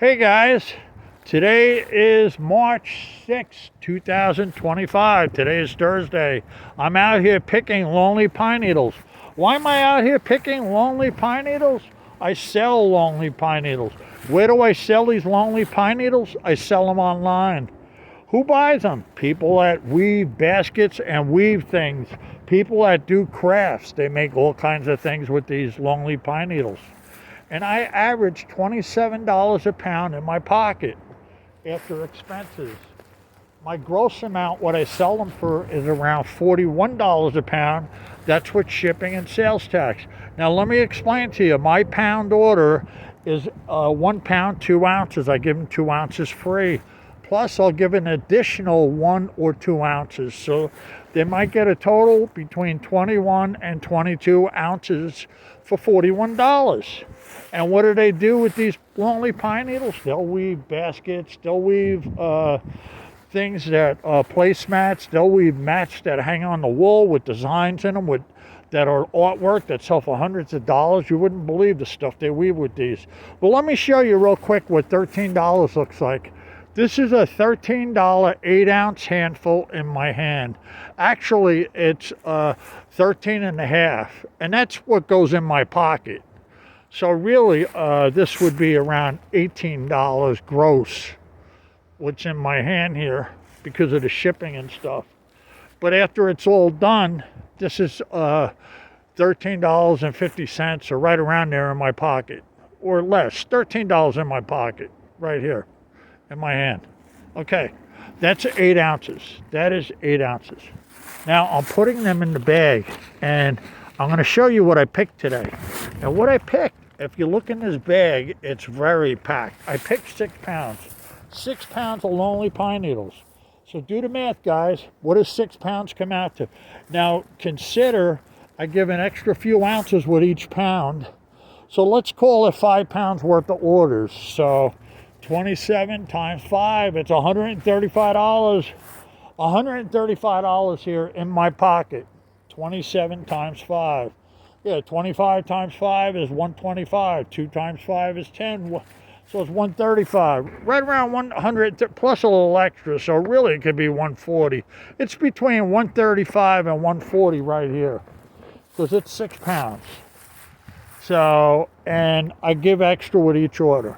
Hey guys, today is March 6th, 2025. Today is Thursday. I'm out here picking lonely pine needles. Why am I out here picking lonely pine needles? I sell lonely pine needles. Where do I sell these lonely pine needles? I sell them online. Who buys them? People that weave baskets and weave things. People that do crafts. They make all kinds of things with these lonely pine needles. And I average $27 a pound in my pocket after expenses. My gross amount, what I sell them for, is around $41 a pound. That's with shipping and sales tax. Now let me explain to you, my pound order is 1 pound, 2 ounces. I give them 2 ounces free. Plus I'll give an additional 1 or 2 ounces. So they might get a total between 21 and 22 ounces for $41. And what do they do with these lonely pine needles? They'll weave baskets, they'll weave things that placemats, they'll weave mats that hang on the wall with designs in them that are artwork that sell for hundreds of dollars. You wouldn't believe the stuff they weave with these. Well, let me show you real quick what $13 looks like. This is a $13 8-ounce handful in my hand. Actually, it's 13 and a half, and that's what goes in my pocket. So really, this would be around $18 gross, what's in my hand here, because of the shipping and stuff. But after it's all done, this is $13.50, or right around there in my pocket, or less. $13 in my pocket, right here, in my hand. Okay, that's 8 ounces. That is 8 ounces. Now, I'm putting them in the bag, and I'm going to show you what I picked today. And what I picked, if you look in this bag, it's very packed. I picked 6 pounds. 6 pounds of lonely pine needles. So do the math, guys. What does 6 pounds come out to? Now, consider I give an extra few ounces with each pound. So let's call it 5 pounds worth of orders. So 27 times 5, it's $135. $135 here in my pocket. 27 times 5. Yeah, 25 times 5 is 125. 2 times 5 is 10. So it's 135. Right around 100 plus a little extra. So really it could be 140. It's between 135 and 140 right here, because it's 6 pounds. So, and I give extra with each order.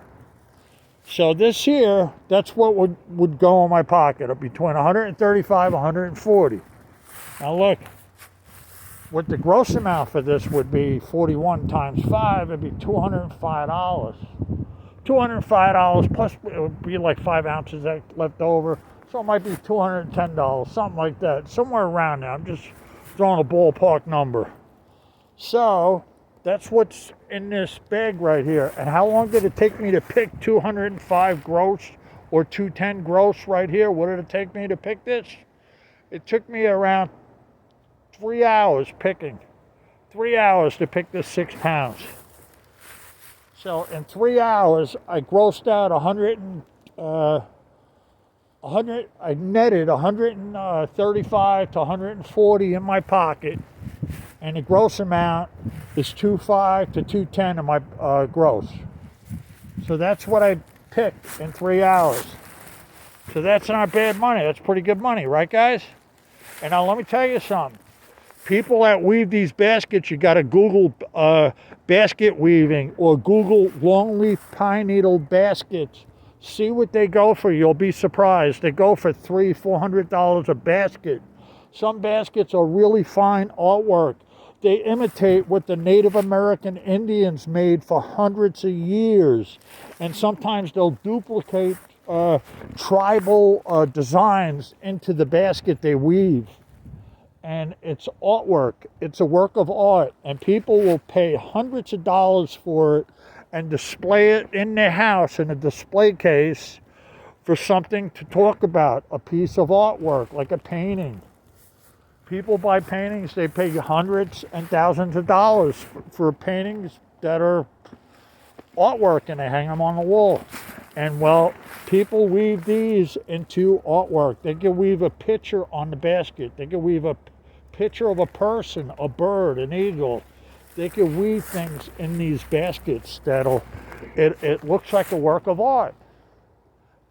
So this here, that's what would go in my pocket, between 135 and 140. Now look, what the gross amount for this would be, 41 times 5, it'd be $205. $205 plus it would be like 5 ounces left over. So it might be $210, something like that. Somewhere around there. I'm just throwing a ballpark number. So that's what's in this bag right here. And how long did it take me to pick 205 gross or 210 gross right here? What did it take me to pick this? It took me around 3 hours picking. 3 hours to pick this 6 pounds. So in 3 hours, I grossed out I netted 135 to 140 in my pocket. And the gross amount is 205 to 210 in my gross. So that's what I picked in 3 hours. So that's not bad money. That's pretty good money, right, guys? And now let me tell you something. People that weave these baskets, you got to Google basket weaving or Google longleaf pine needle baskets. See what they go for. You'll be surprised. They go for $300-400 a basket. Some baskets are really fine artwork. They imitate what the Native American Indians made for hundreds of years. And sometimes they'll duplicate tribal designs into the basket they weave. And it's artwork. It's a work of art. And people will pay hundreds of dollars for it and display it in their house in a display case for something to talk about, a piece of artwork, like a painting. People buy paintings, they pay hundreds and thousands of dollars for paintings that are artwork, and they hang them on the wall. And well, people weave these into artwork. They can weave a picture on the basket. They can weave a picture of a person, a bird, an eagle. They can weave things in these baskets that'll It looks like a work of art.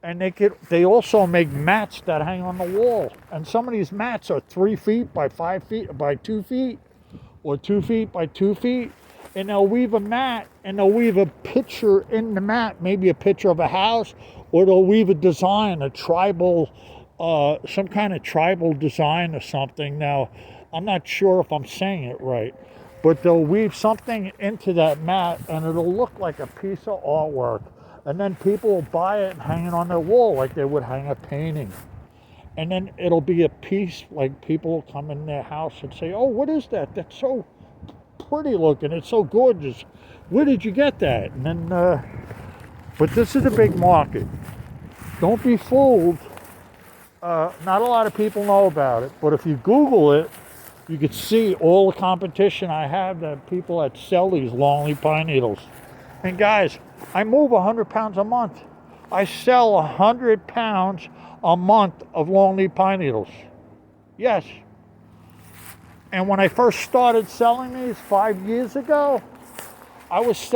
And they also make mats that hang on the wall. And some of these mats are 3 feet by 5 feet by 2 feet, or 2 feet by 2 feet. And they'll weave a mat, and they'll weave a picture in the mat, maybe a picture of a house, or they'll weave a design, a tribal, some kind of tribal design or something. Now, I'm not sure if I'm saying it right, but they'll weave something into that mat, and it'll look like a piece of artwork. And then people will buy it and hang it on their wall like they would hang a painting. And then it'll be a piece, like people will come in their house and say, oh, what is that? That's so pretty looking. It's so gorgeous. Where did you get that? And then, but this is a big market. Don't be fooled. Not a lot of people know about it. But if you Google it, you can see all the competition I have, that people that sell these Longleaf pine needles. And guys, I move 100 pounds a month. I sell 100 pounds a month of Longleaf pine needles. Yes. And when I first started selling these 5 years ago, I was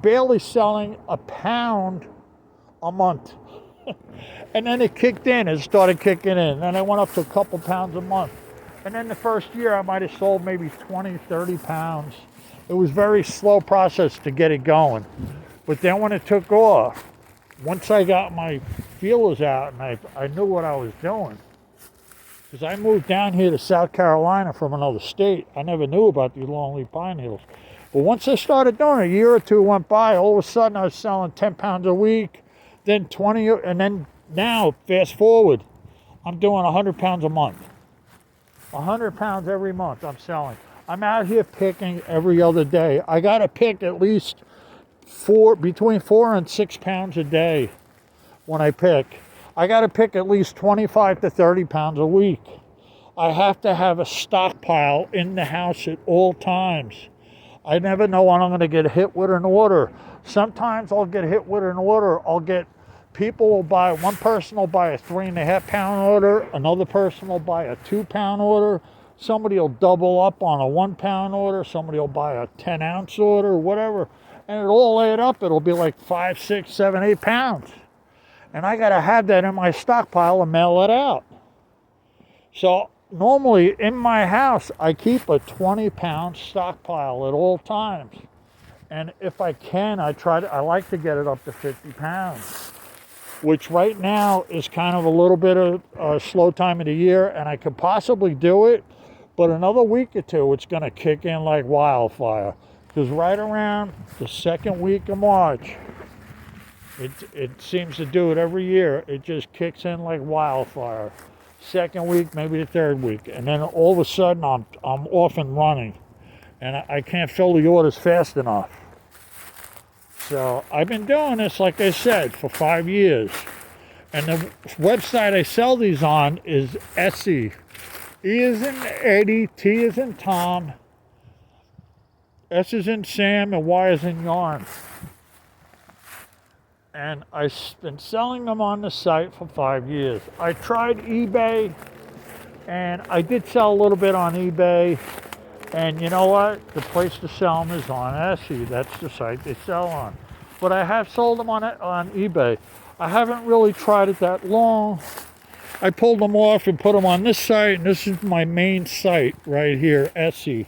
barely selling a pound a month. And then it kicked in, it started kicking in. And then I went up to a couple pounds a month. And then the first year I might have sold maybe 20, 30 pounds. It was a very slow process to get it going. But then when it took off, once I got my feelers out and I knew what I was doing, because I moved down here to South Carolina from another state, I never knew about these Longleaf pine needles. But once I started doing it, a year or two went by, all of a sudden I was selling 10 pounds a week, then 20, and then now, fast forward, I'm doing 100 pounds a month. 100 pounds every month I'm selling. I'm out here picking every other day. I got to pick at least between 4 and 6 pounds a day when I pick. I got to pick at least 25 to 30 pounds a week. I have to have a stockpile in the house at all times. I never know when I'm going to get hit with an order. Sometimes I'll get hit with an order. One person will buy a 3.5 pound order, another person will buy a 2 pound order, somebody will double up on a 1 pound order, somebody will buy a 10 ounce order, whatever, and it'll all add up. It'll be like 5, 6, 7, 8 pounds. And I got to have that in my stockpile and mail it out. So normally in my house, I keep a 20-pound stockpile at all times. And if I can, I like to get it up to 50 pounds, which right now is kind of a little bit of a slow time of the year, and I could possibly do it, but another week or two, it's going to kick in like wildfire. Because right around the second week of March, it seems to do it every year. It just kicks in like wildfire. Second week, maybe the third week, and then all of a sudden I'm off and running, and I can't fill the orders fast enough. So I've been doing this, like I said, for 5 years. And the website I sell these on is Etsy. E is in Eddie, T is in Tom, S is in Sam, and Y is in Yarn. And I've been selling them on the site for 5 years. I tried eBay, and I did sell a little bit on eBay. And you know what? The place to sell them is on Etsy. That's the site they sell on. But I have sold them on eBay. I haven't really tried it that long. I pulled them off and put them on this site, and this is my main site right here, Etsy.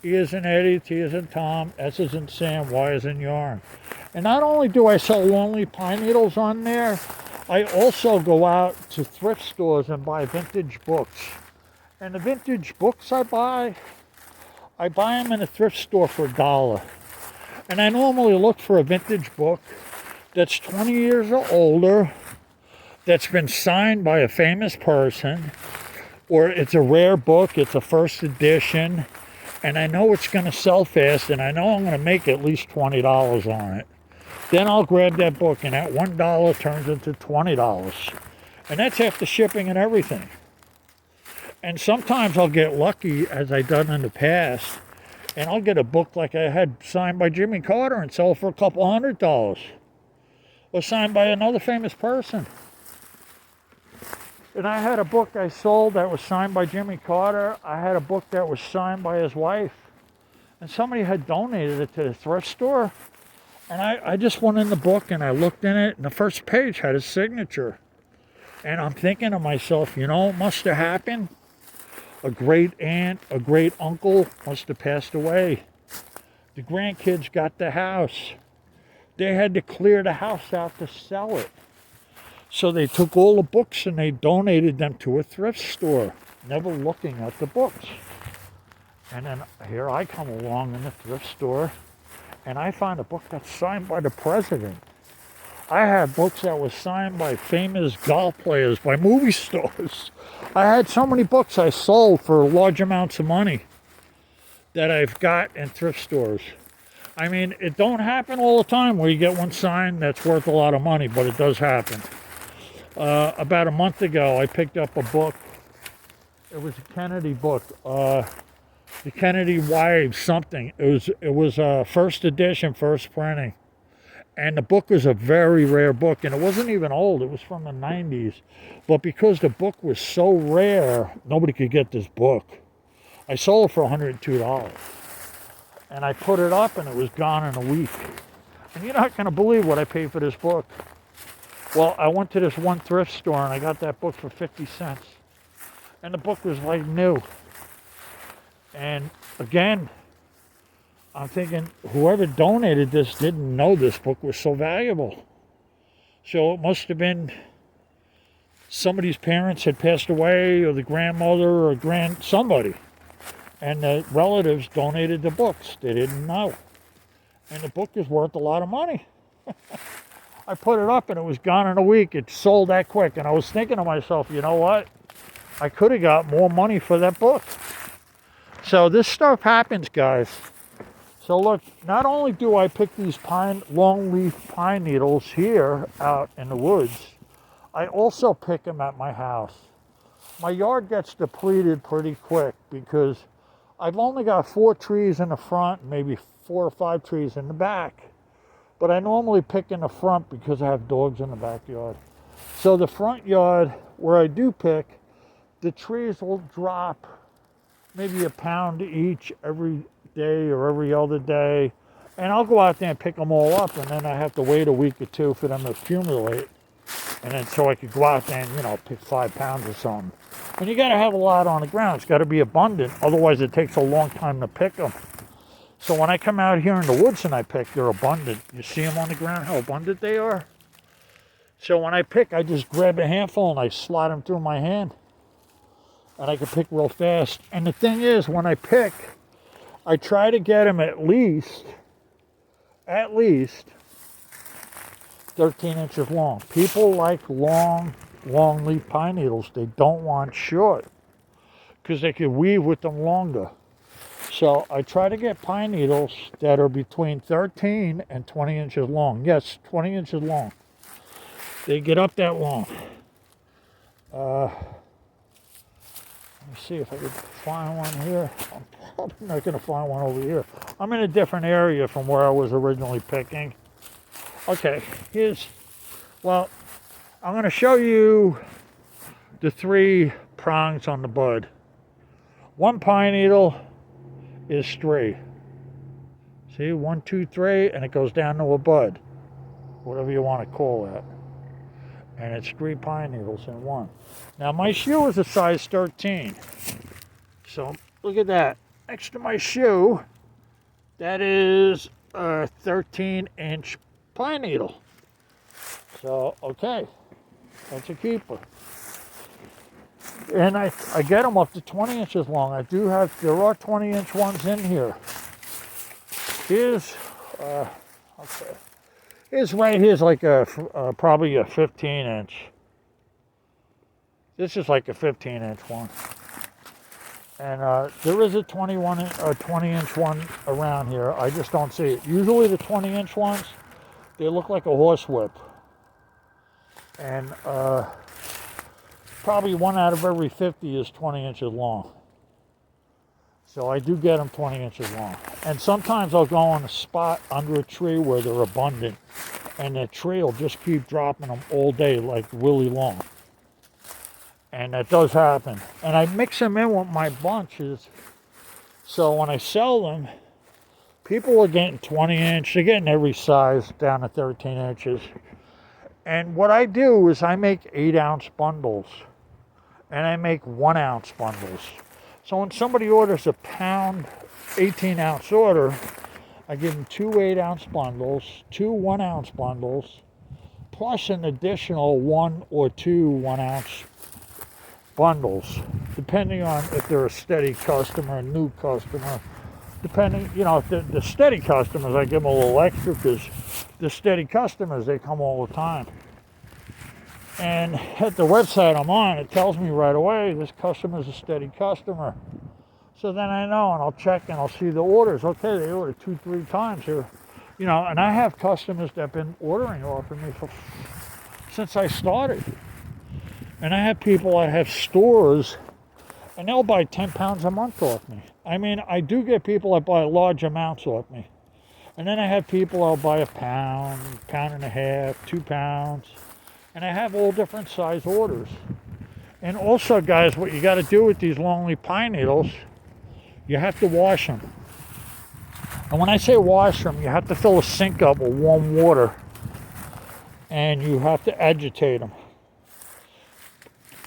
E is in Eddie, T is in Tom, S is in Sam, Y is in Yarn. And not only do I sell Longleaf pine needles on there, I also go out to thrift stores and buy vintage books. And the vintage books I buy them in a thrift store for $1. And I normally look for a vintage book that's 20 years or older, that's been signed by a famous person, or it's a rare book, it's a first edition, and I know it's going to sell fast, and I know I'm going to make at least $20 on it. Then I'll grab that book, and that $1 turns into $20. And that's after shipping and everything. And sometimes I'll get lucky, as I've done in the past, and I'll get a book like I had signed by Jimmy Carter and sell it for a couple $100. Or signed by another famous person. And I had a book I sold that was signed by Jimmy Carter. I had a book that was signed by his wife. And somebody had donated it to the thrift store. And I just went in the book and I looked in it, and the first page had his signature. And I'm thinking to myself, you know, it must have happened. A great aunt, a great uncle must have passed away. The grandkids got the house. They had to clear the house out to sell it. So they took all the books and they donated them to a thrift store, never looking at the books. And then here I come along in the thrift store, and I find a book that's signed by the president. I had books that were signed by famous golf players, by movie stars. I had so many books I sold for large amounts of money that I've got in thrift stores. I mean, it don't happen all the time where you get one signed that's worth a lot of money, but it does happen. About a month ago, I picked up a book. It was a Kennedy book. The Kennedy Wives something. It was first edition, first printing. And the book was a very rare book, and it wasn't even old. It was from the 90s. But because the book was so rare, nobody could get this book. I sold it for $102. And I put it up, and it was gone in a week. And you're not going to believe what I paid for this book. Well, I went to this one thrift store, and I got that book for 50 cents. And the book was like new. And again, I'm thinking whoever donated this didn't know this book was so valuable. So it must have been somebody's parents had passed away, or the grandmother, or somebody. And the relatives donated the books. They didn't know. And the book is worth a lot of money. I put it up and it was gone in a week. It sold that quick. And I was thinking to myself, you know what? I could have got more money for that book. So this stuff happens, guys. So look, not only do I pick these longleaf pine needles here out in the woods, I also pick them at my house. My yard gets depleted pretty quick because I've only got 4 trees in the front and maybe 4 or 5 trees in the back. But I normally pick in the front because I have dogs in the backyard. So the front yard, where I do pick, the trees will drop maybe a pound each every day or every other day. And I'll go out there and pick them all up, and then I have to wait a week or two for them to accumulate. And then so I could go out there and, you know, pick 5 pounds or something. And you got to have a lot on the ground. It's got to be abundant. Otherwise, it takes a long time to pick them. So when I come out here in the woods and I pick, they're abundant. You see them on the ground, how abundant they are? So when I pick, I just grab a handful and I slide them through my hand. And I can pick real fast. And the thing is, when I pick, I try to get them at least 13 inches long. People like long leaf pine needles. They don't want short because they can weave with them longer. So I try to get pine needles that are between 13 and 20 inches long. Yes, 20 inches long. They get up that long. Let me see if I can find one here. I'm probably not going to find one over here. I'm in a different area from where I was originally picking. Okay, I'm going to show you the 3 prongs on the bud. One pine needle is 3. See, 1, 2, 3, and it goes down to a bud, whatever you want to call that. And it's 3 pine needles in one. Now my shoe is a size 13. So look at that. Next to my shoe, that is a 13-inch pine needle. So, okay, that's a keeper. And I get them up to 20 inches long. There are 20-inch ones in here. Here's like probably a 15-inch. This is like a 15-inch one. And there is a 20-inch one around here. I just don't see it. Usually the 20-inch ones, they look like a horsewhip. And probably 1 out of every 50 is 20 inches long. So I do get them 20 inches long. And sometimes I'll go on a spot under a tree where they're abundant. And the tree will just keep dropping them all day like really long. And that does happen. And I mix them in with my bunches. So when I sell them, People are getting 20-inch. They're getting every size down to 13 inches. And what I do is I make 8-ounce bundles. And I make 1-ounce bundles. So when somebody orders a pound 18-ounce order, I give them 2 8-ounce bundles, 2 1-ounce bundles, plus an additional 1 or 2 1-ounce bundles, depending on if they're a steady customer, a new customer. Depending, if the steady customers, I give them a little extra, because the steady customers, they come all the time. And at the website I'm on, it tells me right away, this customer's a steady customer. So then I know, and I'll check and I'll see the orders. Okay, they ordered 2-3 times here. And I have customers that have been ordering off of me since I started. And I have people that have stores, and they'll buy 10 pounds a month off me. I mean, I do get people that buy large amounts off me. And then I have people that'll buy a pound, pound and a half, 2 pounds. And I have all different size orders. And also, guys, what you got to do with these Longleaf pine needles, you have to wash them. And when I say wash them, you have to fill a sink up with warm water. And you have to agitate them.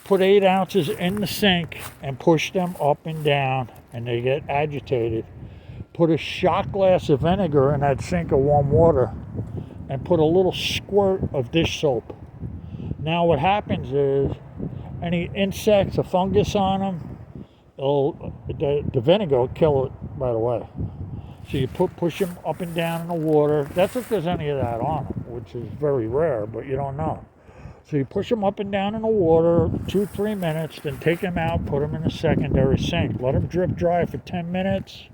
Put 8 ounces in the sink and push them up and down, and they get agitated. Put a shot glass of vinegar in that sink of warm water, and put a little squirt of dish soap. Now what happens is, any insects or fungus on them, the vinegar will kill it right away. So you push them up and down in the water. That's if there's any of that on them, which is very rare, but you don't know. So you push them up and down in the water 2-3 minutes, then take them out, put them in a secondary sink. Let them drip dry for 10 minutes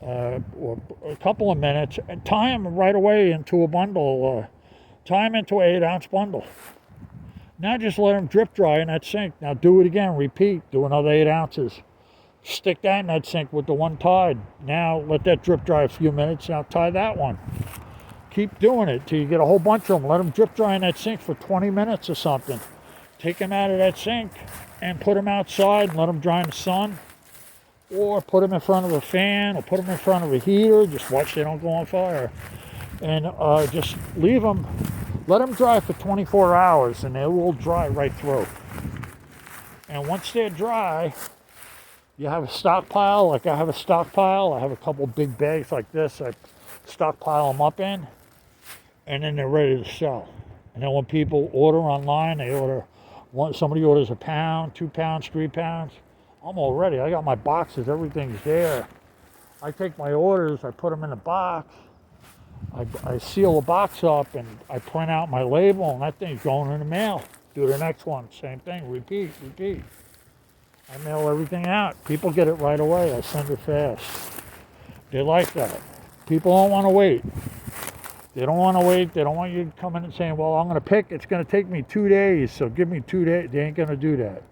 or a couple of minutes, and tie them right away into a bundle. Tie them into an 8-ounce bundle. Now just let them drip dry in that sink. Now do it again, repeat, do another 8 ounces. Stick that in that sink with the one tied. Now let that drip dry a few minutes, now tie that one. Keep doing it till you get a whole bunch of them. Let them drip dry in that sink for 20 minutes or something. Take them out of that sink and put them outside and let them dry in the sun. Or put them in front of a fan, or put them in front of a heater. Just watch they don't go on fire. And just leave them. Let them dry for 24 hours, and they will dry right through. And once they're dry, you have a stockpile. Like I have a stockpile. I have a couple big bags like this. I stockpile them up in, and then they're ready to sell. And then when people order online, somebody orders a pound, 2 pounds, 3 pounds. I'm all ready. I got my boxes. Everything's there. I take my orders. I put them in a box. I seal the box up, and I print out my label, and that thing's going in the mail. Do the next one, same thing, repeat. I mail everything out. People get it right away. I send it fast. They like that. People don't want to wait. They don't want to wait. They don't want you to come in and saying, well, I'm going to pick. It's going to take me 2 days, so give me 2 days. They ain't going to do that.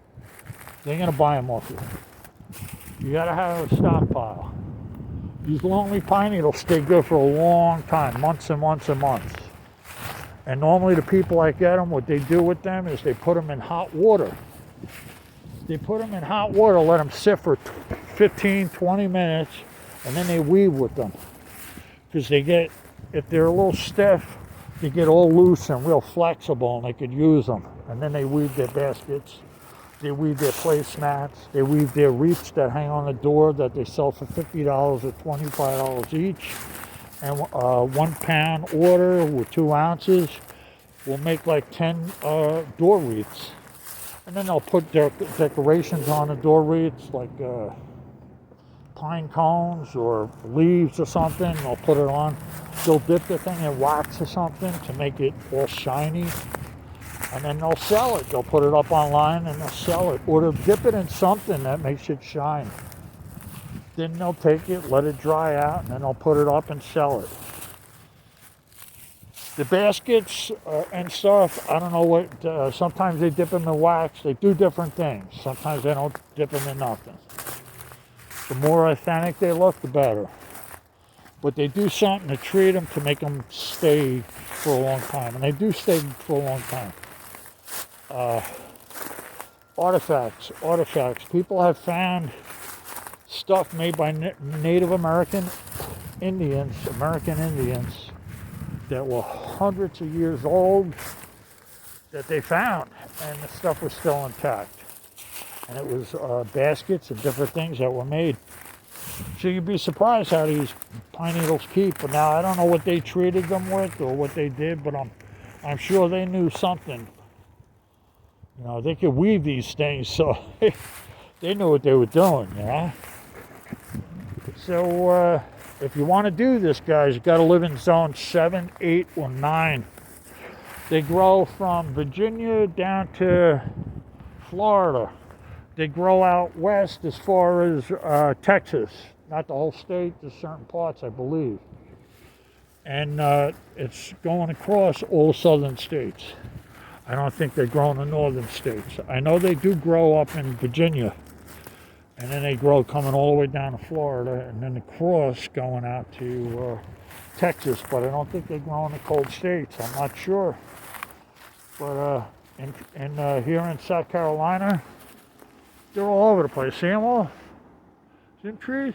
They ain't going to buy them off you. You got to have a stockpile. These Longleaf pine needles stay good for a long time, months and months and months. And normally the people that get them, what they do with them is they put them in hot water. They put them in hot water, let them sit for 15, 20 minutes, and then they weave with them. Because if they're a little stiff, they get all loose and real flexible, and they could use them. And then they weave their baskets. They weave their placemats. They weave their wreaths that hang on the door that they sell for $50 or $25 each. And 1 pound order with 2 ounces will make like 10 door wreaths. And then they'll put their decorations on the door wreaths, like pine cones or leaves or something. They'll put it on. They'll dip the thing in wax or something to make it all shiny. And then they'll sell it. They'll put it up online and they'll sell it. Or they'll dip it in something that makes it shine. Then they'll take it, let it dry out, and then they'll put it up and sell it. The baskets and stuff, I don't know what, sometimes they dip them in wax. They do different things. Sometimes they don't dip them in nothing. The more authentic they look, the better. But they do something to treat them to make them stay for a long time. And they do stay for a long time. Artifacts. People have found stuff made by Native American Indians, American Indians, that were hundreds of years old that they found, and the stuff was still intact. And it was baskets and different things that were made. So you'd be surprised how these pine needles keep. But now I don't know what they treated them with or what they did, but I'm sure they knew something. You know, they could weave these things, so they knew what they were doing, you know. So if you want to do this, guys, you got to live in zone 7, 8, or 9. They grow from Virginia down to Florida. They grow out west as far as Texas. Not the whole state, just certain parts, I believe. And it's going across all southern states. I don't think they grow in the northern states. I know they do grow up in Virginia. And then they grow coming all the way down to Florida, and then across going out to Texas. But I don't think they grow in the cold states. I'm not sure. But here in South Carolina, they're all over the place. See them all? See them trees?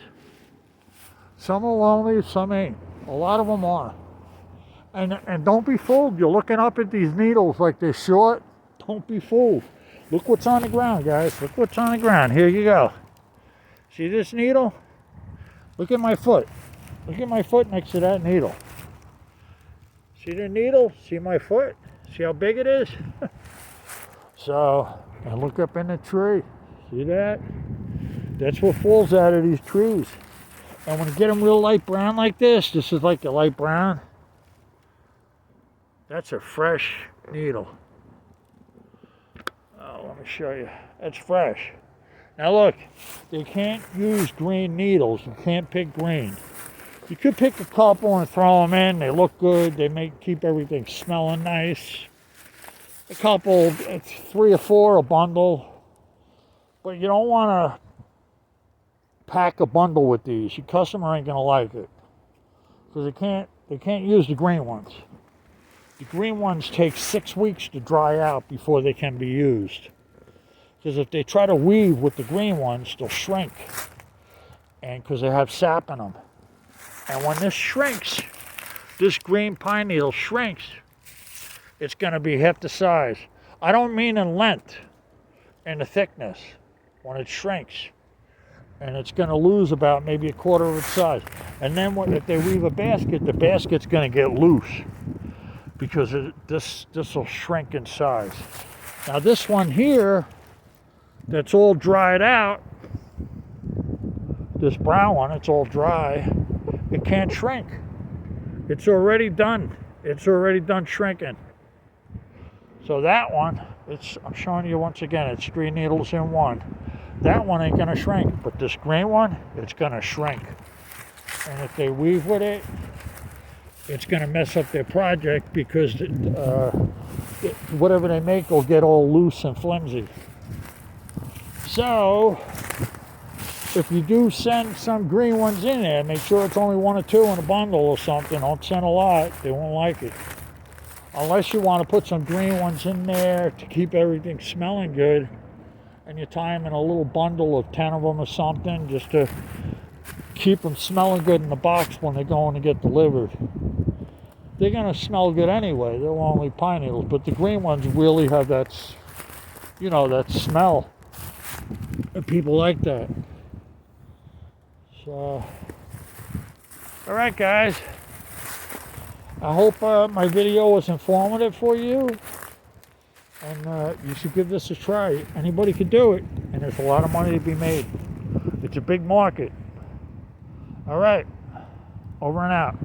Some are lonely, some ain't. A lot of them are. And don't be fooled. You're looking up at these needles like they're short. Don't be fooled. Look what's on the ground, guys. Look what's on the ground. Here you go. See this needle? Look at my foot. Look at my foot next to that needle. See the needle? See my foot? See how big it is? So, I look up in the tree. See that? That's what falls out of these trees. And when you get them real light brown like this is like a light brown. That's a fresh needle. Oh, let me show you. That's fresh. Now look, you can't use green needles. You can't pick green. You could pick a couple and throw them in. They look good. They keep everything smelling nice. A couple, it's 3 or 4 a bundle. But you don't want to pack a bundle with these. Your customer ain't gonna like it because they can't use the green ones. The green ones take 6 weeks to dry out before they can be used. Because if they try to weave with the green ones, they'll shrink. And because they have sap in them. And when this shrinks, this green pine needle shrinks, it's going to be half the size. I don't mean in length, in the thickness. When it shrinks. And it's going to lose about maybe a quarter of its size. And then if they weave a basket, the basket's going to get loose. Because this will shrink in size. Now this one here, that's all dried out, this brown one, it's all dry, it can't shrink. It's already done. It's already done shrinking. So that one, I'm showing you once again, it's 3 needles in one. That one ain't gonna shrink, but this green one, it's gonna shrink. And if they weave with it, it's gonna mess up their project because whatever they make will get all loose and flimsy. So, if you do send some green ones in there, make sure it's only 1 or 2 in a bundle or something. Don't send a lot. They won't like it. Unless you want to put some green ones in there to keep everything smelling good. And you tie them in a little bundle of 10 of them or something just to keep them smelling good in the box when they're going to get delivered. They're going to smell good anyway. They're only pine needles. But the green ones really have that, that smell. And people like that. So, all right, guys. I hope my video was informative for you. And you should give this a try. Anybody can do it. And there's a lot of money to be made. It's a big market. All right. Over and out.